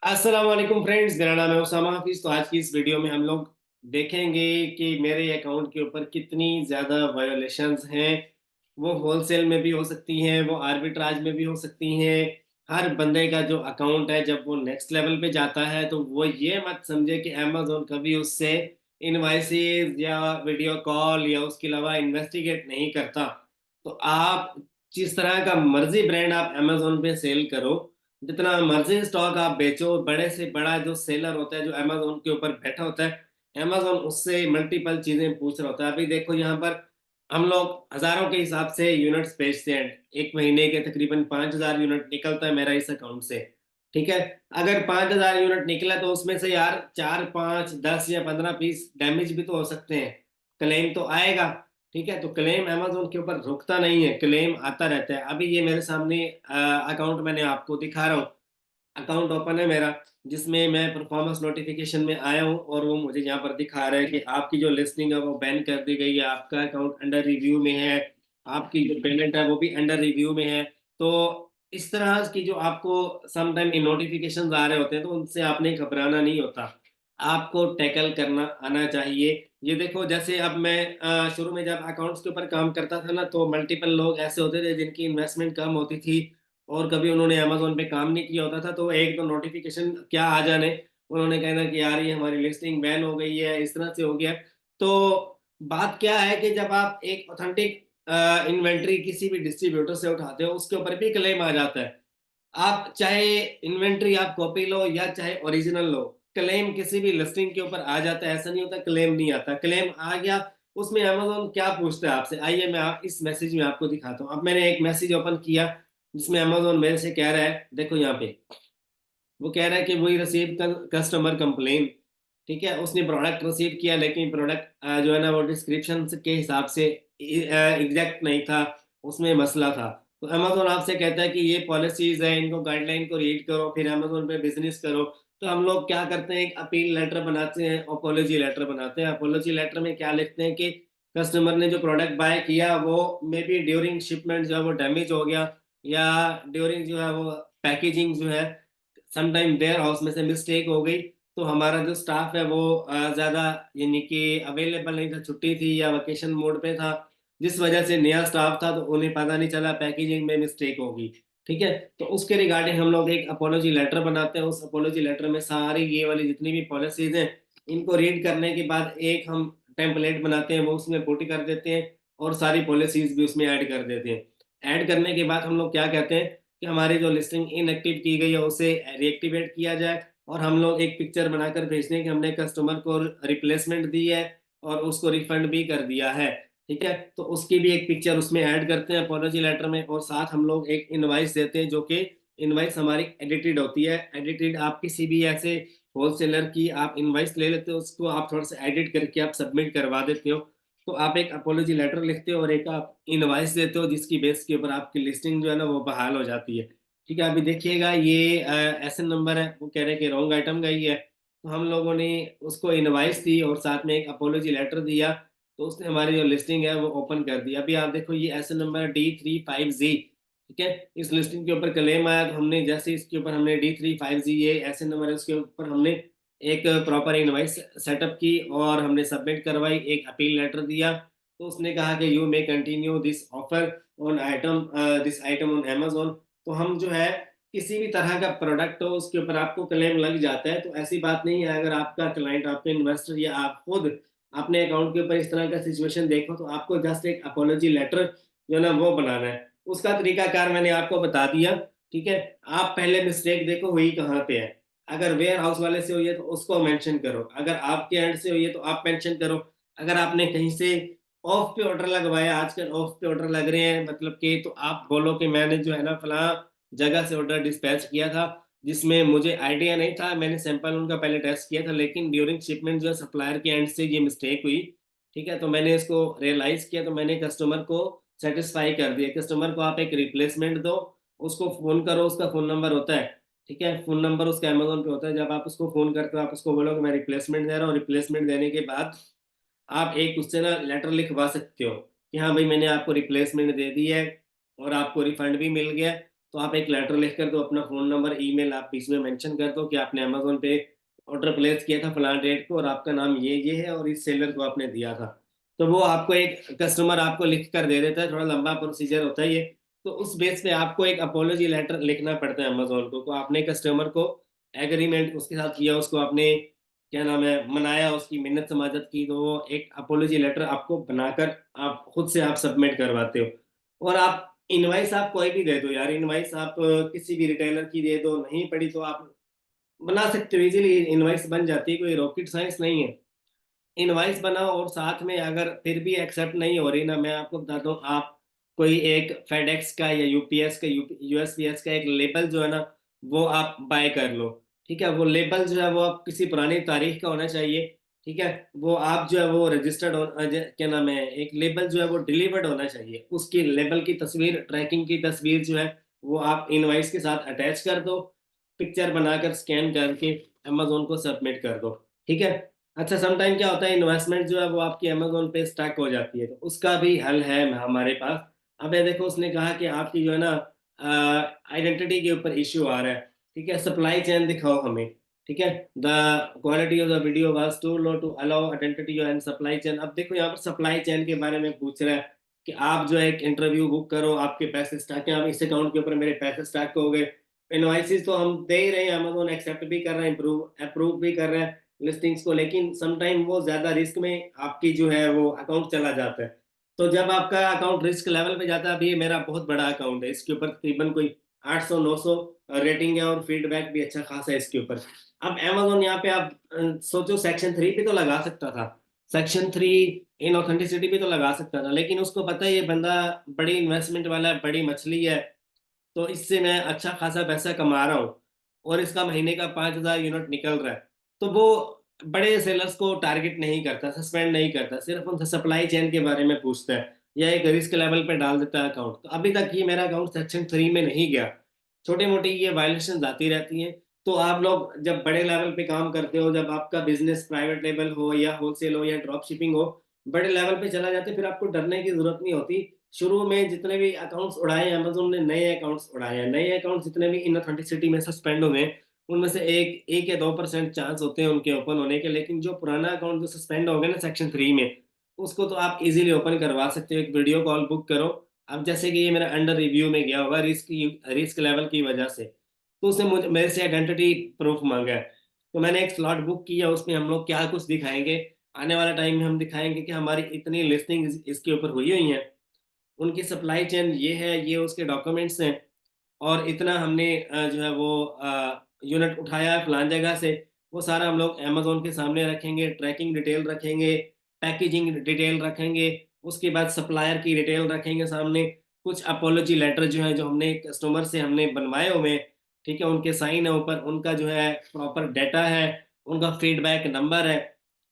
अस्सलाम वालेकुम फ्रेंड्स, मेरा नाम है उसामा हाफिज। तो आज की इस वीडियो में हम लोग देखेंगे कि मेरे अकाउंट के ऊपर कितनी ज़्यादा वायोलेशंस हैं। वो होलसेल में भी हो सकती हैं, वो आर्बिट्राज में भी हो सकती हैं। हर बंदे का जो अकाउंट है जब वो नेक्स्ट लेवल पे जाता है तो वो ये मत समझे कि अमेजोन कभी उससे इनवाइसेस या वीडियो कॉल या उसके अलावा इन्वेस्टिगेट नहीं करता। तो आप जिस तरह का मर्जी ब्रांड आप अमेजोन पे सेल करो, जितना मर्जी स्टॉक आप बेचो, बड़े से बड़ा जो सेलर होता है जो अमेजोन के ऊपर बैठा होता है, अमेजोन उससे मल्टीपल चीजें पूछ रहा होता है। अभी देखो यहाँ पर हम लोग हजारों के हिसाब से यूनिट्स बेचते हैं। एक महीने के तकरीबन 5,000 यूनिट निकलता है मेरा इस अकाउंट से। ठीक है, अगर 5,000 यूनिट निकला तो उसमें से यार 4, 5, 10 या 15 पीस डैमेज भी तो हो सकते हैं। क्लेम तो आएगा। ठीक है, तो क्लेम अमेजोन के ऊपर रुकता नहीं है, क्लेम आता रहता है। अभी ये मेरे सामने अकाउंट मैंने आपको दिखा रहा हूँ। अकाउंट ओपन है मेरा, जिसमें मैं परफॉर्मेंस नोटिफिकेशन में आया हूँ और वो मुझे यहाँ पर दिखा रहा है कि आपकी जो लिस्टिंग है वो बैन कर दी गई है, आपका अकाउंट अंडर रिव्यू में है, आपकी जो पेमेंट है वो भी अंडर रिव्यू में है। तो इस तरह की जो आपको समटाइम नोटिफिकेशन आ रहे होते हैं तो उनसे आपने घबराना नहीं होता, आपको टैकल करना आना चाहिए। ये देखो, जैसे अब मैं शुरू में जब अकाउंट्स के ऊपर काम करता था ना, तो मल्टीपल लोग ऐसे होते थे जिनकी इन्वेस्टमेंट कम होती थी और कभी उन्होंने अमेज़न पे काम नहीं किया होता था, तो एक तो नोटिफ़िकेशन क्या आ जाने, उन्होंने कहना कि यार ये हमारी लिस्टिंग बैन हो गई है, इस तरह से हो गया। तो बात क्या है कि जब आप एक ऑथेंटिक इन्वेंटरी किसी भी डिस्ट्रीब्यूटर से उठाते हो, उसके ऊपर भी क्लेम आ जाता है। आप चाहे इन्वेंटरी आप कॉपी लो या चाहे ओरिजिनल लो, क्लेम किसी भी लिस्टिंग के ऊपर आ जाता है। ऐसा नहीं होता क्लेम नहीं आता, क्लेम आ गया। उसमें अमेज़न क्या पूछता है आपसे, आइए मैं इस मैसेज में आपको दिखाता हूँ। अब मैंने एक मैसेज ओपन किया जिसमें अमेज़न मेरे से कह रहा है, देखो यहाँ पे वो कह रहा है कि वही रिसीव कस्टमर कंप्लेन। ठीक है, उसने प्रोडक्ट रिसीव किया लेकिन प्रोडक्ट जो है ना वो डिस्क्रिप्शन के हिसाब से एग्जैक्ट नहीं था, उसमें मसला था। तो अमेजोन आपसे कहता है कि ये पॉलिसीज है, इनको गाइडलाइन को रीड करो फिर अमेजोन पे बिजनेस करो। तो हम लोग क्या करते हैं, एक अपील लेटर बनाते हैं, अपोलॉजी लेटर बनाते हैं। अपोलॉजी लेटर में क्या लिखते हैं कि कस्टमर ने जो प्रोडक्ट बाय किया वो मे बी ड्यूरिंग शिपमेंट जो है वो डैमेज हो गया, या ड्यूरिंग जो है वो पैकेजिंग जो है समटाइम वेयर हाउस में से मिस्टेक हो गई। तो हमारा जो स्टाफ है वो ज़्यादा यानी कि अवेलेबल नहीं था, छुट्टी थी या वेकेशन मोड पे था, जिस वजह से नया स्टाफ था तो उन्हें पता नहीं चला पैकेजिंग में मिस्टेक होगी। ठीक है, तो उसके रिगार्डिंग हम लोग एक अपोलॉजी लेटर बनाते हैं। उस अपोलॉजी लेटर में सारी ये वाली जितनी भी पॉलिसीज हैं इनको रीड करने के बाद एक हम टेम्पलेट बनाते हैं, वो उसमें पुट कर देते हैं और सारी पॉलिसीज भी उसमें ऐड कर देते हैं। ऐड करने के बाद हम लोग क्या कहते हैं कि हमारी जो लिस्टिंग इनएक्टिव की गई है उसे रीएक्टिवेट किया जाए, और हम लोग एक पिक्चर बनाकर भेजते हैं कि हमने कस्टमर को रिप्लेसमेंट दी है और उसको रिफंड भी कर दिया है। ठीक है, तो उसकी भी एक पिक्चर उसमें ऐड करते हैं अपॉलॉजी लेटर में, और साथ हम लोग एक इनवाइस देते हैं जो कि इनवाइस हमारी एडिटेड होती है। एडिटेड आप किसी भी ऐसे होलसेलर की आप इनवाइस ले लेते हो, उसको आप थोड़ा सा एडिट करके आप सबमिट करवा देते हो। तो आप एक अपॉलॉजी लेटर लिखते हो और एक आप इनवाइस देते हो, जिसकी बेस के ऊपर आपकी लिस्टिंग जो है ना वो बहाल हो जाती है। ठीक है, अभी देखिएगा ये एसएन नंबर है, वो कह रहे हैं कि रॉन्ग आइटम का ही है। तो हम लोगों ने उसको इनवाइस दी और साथ में एक अपोलॉजी लेटर दिया, तो उसने हमारी जो लिस्टिंग है वो ओपन कर दी। अभी आप देखो ये एसएन नंबर D35Z। ठीक है, इस लिस्टिंग के ऊपर क्लेम आया तो हमने जैसे इसके ऊपर हमने D35Z ये एसएन नंबर है उसके ऊपर हमने एक प्रॉपर इनवाइस सेटअप की और हमने सबमिट करवाई, एक अपील लेटर दिया। तो उसने कहा कि you may continue this offer on item this item on Amazon. तो हम जो है किसी भी तरह का प्रोडक्ट हो उसके ऊपर आपको क्लेम लग जाता है, तो ऐसी बात नहीं है। अगर आपका क्लाइंट, आपके इन्वेस्टर या आप खुद अपने अकाउंट के ऊपर इस तरह का सिचुएशन देखो तो आपको जस्ट एक अपोलॉजी लेटर जो है ना वो बनाना है। उसका तरीकाकार मैंने आपको बता दिया। ठीक है, आप पहले मिस्टेक देखो हुई कहाँ पे है। अगर वेयर हाउस वाले से हुई है तो उसको मेंशन करो, अगर आपके एंड से हुई है तो आप मेंशन करो। अगर आपने कहीं से ऑफ पे ऑर्डर लगवाया, आजकल ऑफ पे ऑर्डर लग रहे हैं मतलब कि, तो आप बोलो कि मैंने जो है ना फला जगह से ऑर्डर डिस्पैच किया था जिसमें मुझे आइडिया नहीं था, मैंने सैंपल उनका पहले टेस्ट किया था लेकिन ड्यूरिंग शिपमेंट जो है सप्लायर के एंड से ये मिस्टेक हुई। ठीक है, तो मैंने इसको रियलाइज किया, तो मैंने कस्टमर को सेटिस्फाई कर दिया। कस्टमर को आप एक रिप्लेसमेंट दो, उसको फोन करो, उसका फोन नंबर होता है। ठीक है, फोन नंबर उसका अमेजोन पे होता है। जब आप उसको फोन करते हो आप उसको बोलो कि मैं रिप्लेसमेंट दे रहा हूँ। रिप्लेसमेंट देने के बाद आप एक उससे ना लेटर लिखवा सकते हो कि हाँ भाई मैंने आपको रिप्लेसमेंट दे दी है और आपको रिफंड भी मिल गया। तो आप एक लेटर लिख कर दो, अपना फ़ोन नंबर, ईमेल आप इसमें मेंशन कर दो कि आपने अमेज़न पे ऑर्डर प्लेस किया था फलाँ डेट को और आपका नाम ये है और इस सेलर को आपने दिया था। तो वो आपको एक कस्टमर आपको लिख कर दे देता है, थोड़ा लंबा प्रोसीजर होता है ये। तो उस बेस पे आपको एक अपोलॉजी लेटर लिखना पड़ता है अमेज़न को। आपने कस्टमर को एग्रीमेंट उसके साथ किया, उसको आपने क्या नाम है, मनाया, उसकी मिन्नत समाजत की, तो वो एक अपोलॉजी लेटर आपको बनाकर आप खुद से आप सबमिट करवाते हो। और आप इनवॉइस आप कोई भी दे दो यार, इनवॉइस आप किसी भी रिटेलर की दे दो, नहीं पड़ी तो आप बना सकते हो, इज़िली इनवॉइस बन जाती है, कोई रॉकेट साइंस नहीं है। इनवॉइस बनाओ और साथ में अगर फिर भी एक्सेप्ट नहीं हो रही ना, मैं आपको बताता हूँ, आप कोई एक फेडेक्स का या यूपीएस का यूएसपीएस का एक लेबल जो है ना, वो आप बाय कर लो। ठीक है, वो लेबल जो है वो आप किसी पुरानी तारीख का होना चाहिए। ठीक है, वो आप जो है वो रजिस्टर्ड क्या नाम है, एक लेबल जो है वो डिलीवर्ड होना चाहिए, उसकी लेबल की तस्वीर, ट्रैकिंग की तस्वीर जो है वो आप इनवॉइस के साथ अटैच कर दो, पिक्चर बनाकर स्कैन करके अमेज़न को सबमिट कर दो। ठीक है? अच्छा, सम टाइम क्या होता है, इन्वेस्टमेंट जो है वो आपकी अमेज़न पे स्टक हो जाती है, तो उसका भी हल है हमारे पास। अब ये देखो, उसने कहा कि आपकी जो है ना आइडेंटिटी के ऊपर इश्यू आ रहा है, ठीक है? सप्लाई चेन दिखाओ हमें, ठीक है? The quality of the video was too low to allow identity and supply chain. अब देखो यहाँ पर सप्लाई चेन के बारे में पूछ रहा है कि आप जो है एक इंटरव्यू बुक करो, आपके पैसे स्टक हैं, अब इस अकाउंट के ऊपर मेरे पैसे स्टक हो गए। इनवॉइसेस तो हम दे ही रहे हैं, अमेज़न एक्सेप्ट भी कर रहा है, अप्रूव भी कर रहा है लिस्टिंग्स को, लेकिन सम टाइम वो ज़्यादा रिस्क में आपकी जो है वो अकाउंट चला जाता है। तो जब आपका अकाउंट रिस्क लेवल पे जाता है, अभी ये मेरा बहुत बड़ा अकाउंट है, इसके ऊपर तकरीबन कोई 800-900 रेटिंग है और फीडबैक भी अच्छा खासा है इसके ऊपर। अब अमेज़न यहाँ पे आप सोचो, सेक्शन 3 भी तो लगा सकता था। सेक्शन 3 इन ऑथेंटिसिटी भी तो लगा सकता था, लेकिन उसको पता है ये बंदा बड़ी इन्वेस्टमेंट वाला है, बड़ी मछली है, तो इससे मैं अच्छा खासा पैसा कमा रहा हूँ और इसका महीने का 5,000 यूनिट निकल रहा है। तो वो बड़े सेलर्स को टारगेट नहीं करता, सस्पेंड नहीं करता, सिर्फ़ उनसे सप्लाई चेन के बारे में पूछता है या एक रिस्क लेवल पे डाल देता है अकाउंट। तो अभी तक ये मेरा अकाउंट सेक्शन 3 में नहीं गया। छोटी-मोटी ये वायलेशंस आती रहती हैं। तो आप लोग जब बड़े लेवल पे काम करते हो, जब आपका बिज़नेस प्राइवेट लेवल हो या होलसेल हो या ड्रॉप शिपिंग हो, बड़े लेवल पे चला जाता है, फिर आपको डरने की ज़रूरत नहीं होती। शुरू में जितने भी अकाउंट्स उड़ाए हैं अमेज़न ने, नए अकाउंट्स उड़ाए हैं। नए अकाउंट्स जितने भी इनऑथेंटिसिटी में सस्पेंड हुए हैं, उनमें से 1 या 2% चांस होते हैं उनके ओपन होने के। लेकिन जो पुराना अकाउंट जो सस्पेंड हो गया ना सेक्शन 3 में, उसको तो आप ईज़िली ओपन करवा सकते हो। एक वीडियो कॉल बुक करो। अब जैसे कि ये मेरा अंडर रिव्यू में गया होगा रिस्क लेवल की वजह से, तो उसने मुझे मेरे से आइडेंटिटी प्रूफ माँगा है। तो मैंने एक स्लॉट बुक किया, उसमें हम लोग क्या कुछ दिखाएँगे, आने वाले टाइम में हम दिखाएँगे कि हमारी इतनी लिस्टिंग इसके ऊपर हुई हुई हैं। उनकी सप्लाई चेन ये है, ये उसके डॉक्यूमेंट्स हैं और इतना हमने जो है वो यूनिट उठाया है फलान जगह से, वो सारा हम लोग अमेज़न के सामने रखेंगे, ट्रैकिंग डिटेल रखेंगे, पैकेजिंग डिटेल रखेंगे, उसके बाद सप्लायर की डिटेल रखेंगे सामने, कुछ अपोलॉजी लेटर जो हैं, जो हमने कस्टमर से हमने बनवाए हुए हैं, ठीक है? उनके साइन है ऊपर, उनका जो है प्रॉपर डाटा है, उनका फीडबैक नंबर है,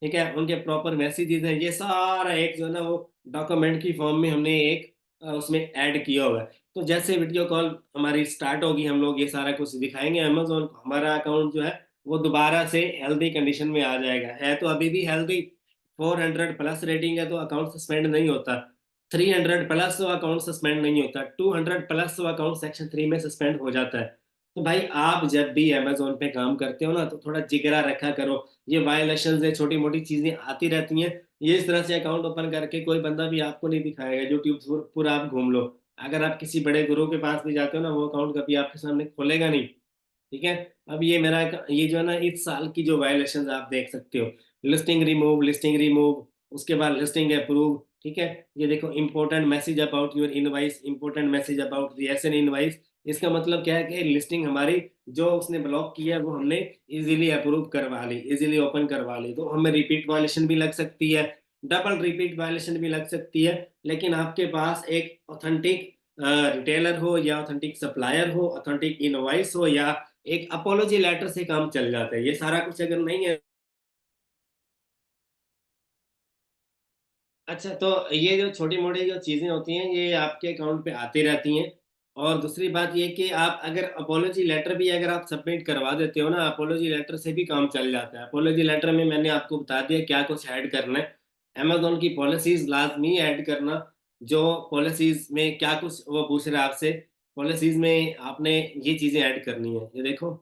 ठीक है? उनके प्रॉपर मैसेजेस हैं, ये सारा एक जो है ना वो डॉक्यूमेंट की फॉर्म में हमने एक उसमें ऐड किया हुआ है। तो जैसे वीडियो कॉल हमारी स्टार्ट होगी, हम लोग ये सारा कुछ दिखाएँगे अमेज़न को, हमारा अकाउंट जो है वो दोबारा से हेल्दी कंडीशन में आ जाएगा। है तो अभी भी हेल्दी, 400 प्लस रेटिंग है तो अकाउंट सस्पेंड नहीं होता। 300 प्लस तो अकाउंट सस्पेंड नहीं होता। 200 प्लस तो अकाउंट सेक्शन 3 में सस्पेंड हो जाता है। तो भाई आप जब भी अमेज़न पे काम करते हो ना, तो थोड़ा जिगरा रखा करो। ये वायलेशंस है, छोटी-मोटी चीज़ें आती रहती हैं। ये इस तरह से अकाउंट ओपन करके कोई बंदा भी आपको नहीं दिखाएगा, यूट्यूब पूरा आप घूम लो। अगर आप किसी बड़े गुरु के पास भी जाते हो ना, वो अकाउंट कभी आपके सामने खोलेगा नहीं, ठीक है? अब ये मेरा ये जो है ना, इस साल की जो वायलेशंस आप देख सकते हो, लिस्टिंग रिमूव, उसके बाद लिस्टिंग अप्रूव, ठीक है? ये देखो, important message about your invoice, important message about reaction invoice. इसका मतलब क्या है कि लिस्टिंग हमारी जो उसने ब्लॉक की है, वो हमने ईज़िली अप्रूव करवा ली, ईज़िली ओपन करवा ली। तो हमें रिपीट वायलेशन भी लग सकती है, डबल रिपीट वायलेशन भी लग सकती है, लेकिन आपके पास एक ऑथेंटिक रिटेलर हो या ऑथेंटिक सप्लायर हो, ऑथेंटिक इनवॉइस हो या एक अपोलॉजी लेटर से काम चल जाता है। ये सारा कुछ अगर नहीं है, अच्छा, तो ये जो छोटी-मोटी जो चीज़ें होती हैं, ये आपके अकाउंट पे आती रहती हैं। और दूसरी बात ये कि आप अगर अपोलॉजी लेटर भी अगर आप सबमिट करवा देते हो ना, अपोलॉजी लेटर से भी काम चल जाता है। अपोलॉजी लेटर में मैंने आपको बता दिया क्या कुछ ऐड करना है। अमेज़न की पॉलिसीज़ लाज़मी ऐड करना, जो पॉलिसीज़ में क्या कुछ वो पूछ रहा है आपसे। पॉलिसीज में आपने ये चीजें ऐड करनी है। ये देखो,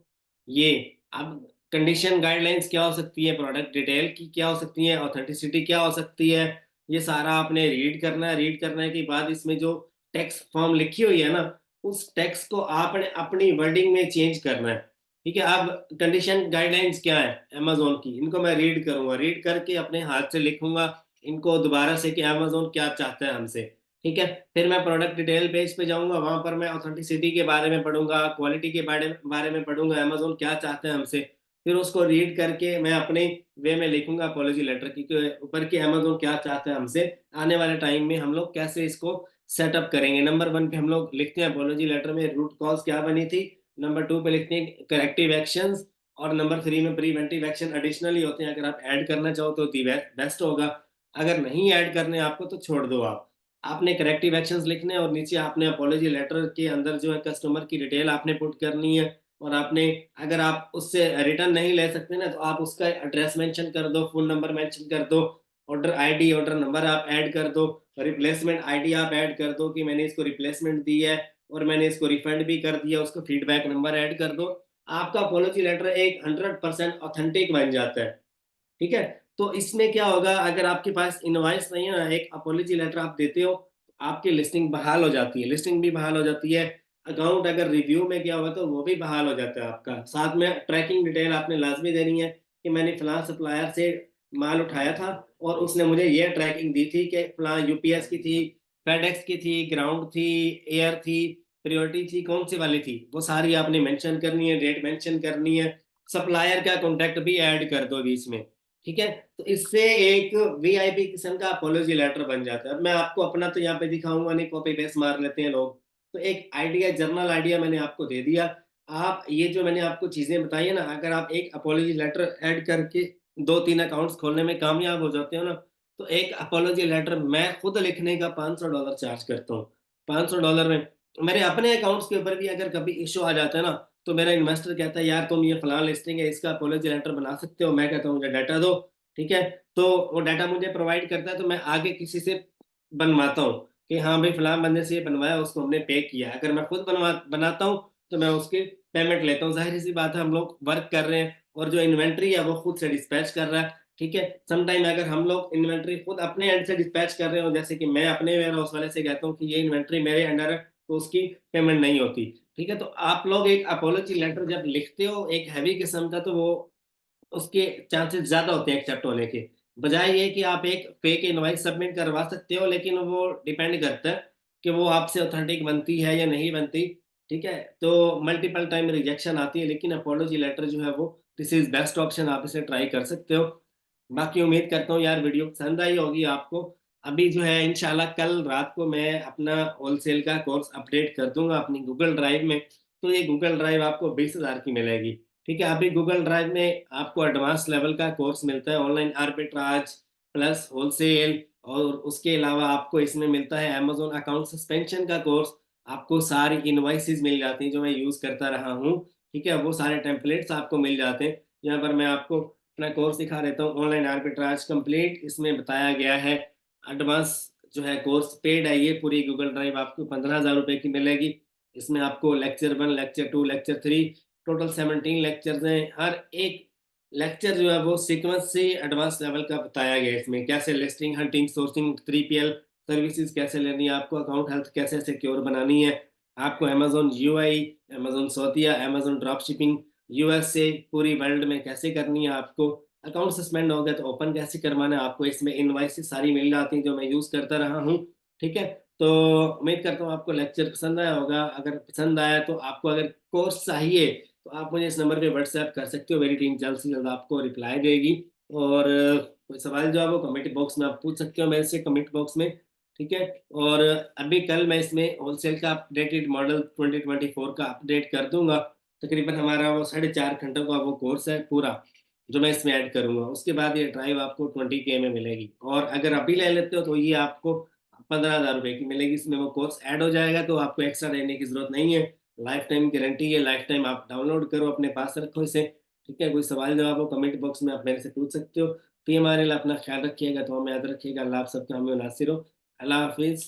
ये अब कंडीशन गाइडलाइंस क्या हो सकती है, प्रोडक्ट डिटेल की क्या हो सकती है, ऑथेंटिसिटी क्या हो सकती है, ये सारा आपने रीड करना है। रीड करने के बाद इसमें जो टेक्स्ट फॉर्म लिखी हुई है ना, उस टेक्स्ट को आपने अपनी वर्डिंग में चेंज करना है। ठीक है, अब कंडीशन गाइडलाइंस क्या है अमेजोन की, इनको मैं रीड करूंगा, रीड करके अपने हाथ से लिखूंगा इनको दोबारा से कि अमेजोन क्या चाहता है हमसे। ठीक है, फिर मैं प्रोडक्ट डिटेल पेज पे जाऊंगा, वहां पर मैं ऑथेंटिसिटी के बारे में पढ़ूंगा, क्वालिटी के बारे बारे में पढ़ूंगा, अमेजोन क्या चाहते हैं हमसे। फिर उसको रीड करके मैं अपने वे में लिखूंगा अपॉलॉजी लेटर की के ऊपर कि अमेजोन क्या चाहता है हमसे, आने वाले टाइम में हम लोग कैसे इसको सेटअप करेंगे। नंबर 1 पे हम लोग लिखते हैं अपॉलॉजी लेटर में रूट कॉज क्या बनी थी, नंबर 2 पे लिखते हैं करेक्टिव एक्शंस, और नंबर 3 में प्रिवेंटिव एक्शन एडिशनली होते हैं। अगर आप ऐड करना चाहो तो दी बेस्ट होगा, अगर नहीं ऐड करने आपको तो छोड़ दो आप। आपने करेक्टिव एक्शंस लिखने हैं और नीचे आपने अपॉलॉजी लेटर के अंदर जो है कस्टमर की डिटेल आपने पुट करनी है। और आपने, अगर आप उससे रिटर्न नहीं ले सकते ना, तो आप उसका एड्रेस मेंशन कर दो, फोन नंबर मेंशन कर दो, ऑर्डर आईडी ऑर्डर नंबर आप ऐड कर दो, रिप्लेसमेंट आईडी आप ऐड कर दो कि मैंने इसको रिप्लेसमेंट दी है और मैंने इसको रिफंड भी कर दिया, उसको फीडबैक नंबर ऐड कर दो। आपका अपॉलॉजी लेटर एक 100% ऑथेंटिक बन जाता है। ठीक है, तो इसमें क्या होगा, अगर आपके पास इनवॉइस नहीं है ना, एक अपॉलॉजी लेटर आप देते हो, आपकी लिस्टिंग बहाल हो जाती है, लिस्टिंग भी बहाल हो जाती है। अकाउंट अगर रिव्यू में गया हुआ तो वो भी बहाल हो जाता है आपका। साथ में ट्रैकिंग डिटेल आपने लाजमी देनी है कि मैंने फलां सप्लायर से माल उठाया था और उसने मुझे ये ट्रैकिंग दी थी कि फलां यूपीएस की थी, फेडेक्स की थी, ग्राउंड थी, एयर थी, प्रायोरिटी थी, कौन सी वाली थी, वो सारी आपने मेंशन करनी है, डेट मेंशन करनी है, सप्लायर का कॉन्टेक्ट भी ऐड कर दो बीच में। ठीक है, तो इससे एक वीआईपी किस्म का अपोलॉजी लेटर बन जाता है। अब मैं आपको अपना तो यहाँ पे दिखाऊंगा नहीं, कॉपी पेस्ट मार लेते हैं लोग। तो एक आइडिया, जर्नल आइडिया मैंने आपको दे दिया। आप ये जो मैंने आपको चीजें बताई है ना, अगर आप एक अपोलॉजी लेटर ऐड करके 2-3 अकाउंट्स खोलने में कामयाब हो जाते हो ना, तो एक अपोलॉजी लेटर मैं खुद लिखने का $500 चार्ज करता हूँ। $500 में मेरे अपने अकाउंट्स के ऊपर भी अगर कभी इशू आ जाता है ना, तो मेरा इन्वेस्टर कहता है यार तुम ये फलां लिस्टिंग है, इसका अपॉलॉजी लेटर बना सकते हो, मैं कहता हूँ मुझे डाटा दो। ठीक है, तो वो डाटा मुझे प्रोवाइड करता है, तो मैं आगे किसी से बनवाता हूँ कि हाँ भाई फलां बंदे से ये बनवाया, उसको हमने पे किया। अगर मैं खुद बनाता हूँ तो मैं उसकी पेमेंट लेता हूँ। जाहिर सी बात है, हम लोग वर्क कर रहे हैं और जो इन्वेंट्री है वो खुद से डिस्पैच कर रहा है। ठीक है, समटाइम अगर हम लोग इन्वेंट्री खुद अपने एंड से डिस्पैच कर रहे हो, जैसे कि मैं अपने वेयर हाउस वाले से कहता हूँ कि ये इन्वेंट्री मेरे अंडर है, तो उसकी पेमेंट नहीं होती। ठीक है, तो आप लोग एक अपोलॉजी लेटर जब लिखते हो एक हैवी किस्म का, तो वो उसके चांसेस ज्यादा होते हैं एक्सेप्ट होने के, बजाय ये कि आप एक फेक इनवॉइस सबमिट करवा सकते हो, लेकिन वो डिपेंड करता है कि वो आपसे ऑथेंटिक बनती है या नहीं बनती। ठीक है, तो मल्टीपल टाइम रिजेक्शन आती है, लेकिन अपोलॉजी लेटर जो है वो दिस इज बेस्ट ऑप्शन, आप इसे ट्राई कर सकते हो। बाकी उम्मीद करता हूँ यार वीडियो पसंद आई होगी आपको। अभी जो है इंशाल्लाह कल रात को मैं अपना होलसेल का कोर्स अपडेट कर दूंगा अपनी गूगल ड्राइव में। तो ये गूगल ड्राइव आपको 20,000 की मिलेगी। ठीक है, अभी गूगल ड्राइव में आपको एडवांस लेवल का कोर्स मिलता है, ऑनलाइन आर्बिट्राज प्लस होलसेल, और उसके अलावा आपको इसमें मिलता है अमेजोन अकाउंट सस्पेंशन का कोर्स। आपको सारी इनवाइसेस मिल जाती हैं जो मैं यूज करता रहा हूँ। ठीक है, वो सारे टेम्पलेट्स आपको मिल जाते हैं। यहाँ पर मैं आपको अपना कोर्स दिखा देता हूँ, ऑनलाइन आर्बिट्राज कंप्लीट इसमें बताया गया है। एडवांस जो है कोर्स पेड है, ये पूरी गूगल ड्राइव आपको 15,000 रुपए की मिलेगी। इसमें आपको lecture 1 lecture 2 lecture 3 total 17 lectures हैं। हर एक लेक्चर जो है वो सीक्वेंस से एडवांस लेवल का बताया गया है। इसमें कैसे listing, hunting, sourcing, 3PL services कैसे लेनी है, आपको अकाउंट हेल्थ कैसे सिक्योर बनानी है, आपको अमेजोन यूआई, अमेजोन सोतिया, अमेजोन ड्रॉप शिपिंग यूएस से पूरी वर्ल्ड में कैसे करनी है, आपको अकाउंट सस्पेंड हो गया तो ओपन कैसे करवाना है, आपको इसमें इनवाइसेस सारी मिल जाती हैं जो मैं यूज करता रहा हूँ। ठीक है, तो उम्मीद करता हूँ आपको लेक्चर पसंद आया होगा। अगर पसंद आया तो आपको अगर कोर्स चाहिए तो आप मुझे इस नंबर पे व्हाट्सएप कर सकते हो, मेरी टीम जल्द से जल्द आपको रिप्लाई देगी। और कोई सवाल जो है वो कमेंट बॉक्स में आप पूछ सकते हो मेरे से, कमेंट बॉक्स में। ठीक है, और अभी कल मैं इसमें होलसेल का अपडेटेड मॉडल 2024 का अपडेट कर दूंगा। तकरीबन हमारा वो 4.5 घंटों का वो कोर्स है पूरा, जो मैं इसमें ऐड करूंगा। उसके बाद ये ड्राइव आपको 20K में मिलेगी, और अगर अभी ले लेते हो तो ये आपको 15,000 रुपए की मिलेगी। इसमें वो कोर्स ऐड हो जाएगा तो आपको एक्स्ट्रा देने की जरूरत नहीं है। लाइफ टाइम गारंटी है, लाइफ टाइम आप डाउनलोड करो, अपने पास रखो इसे। ठीक है, कोई सवाल जवाब हो कमेंट बॉक्स में आप मेरे से पूछ सकते हो। तो ये हमारे लिए अपना ख्याल रखिएगा, तो हमें याद रखिएगा। अल्लाह आप सबका हमें नासिर हो। अल्लाह हाफिज।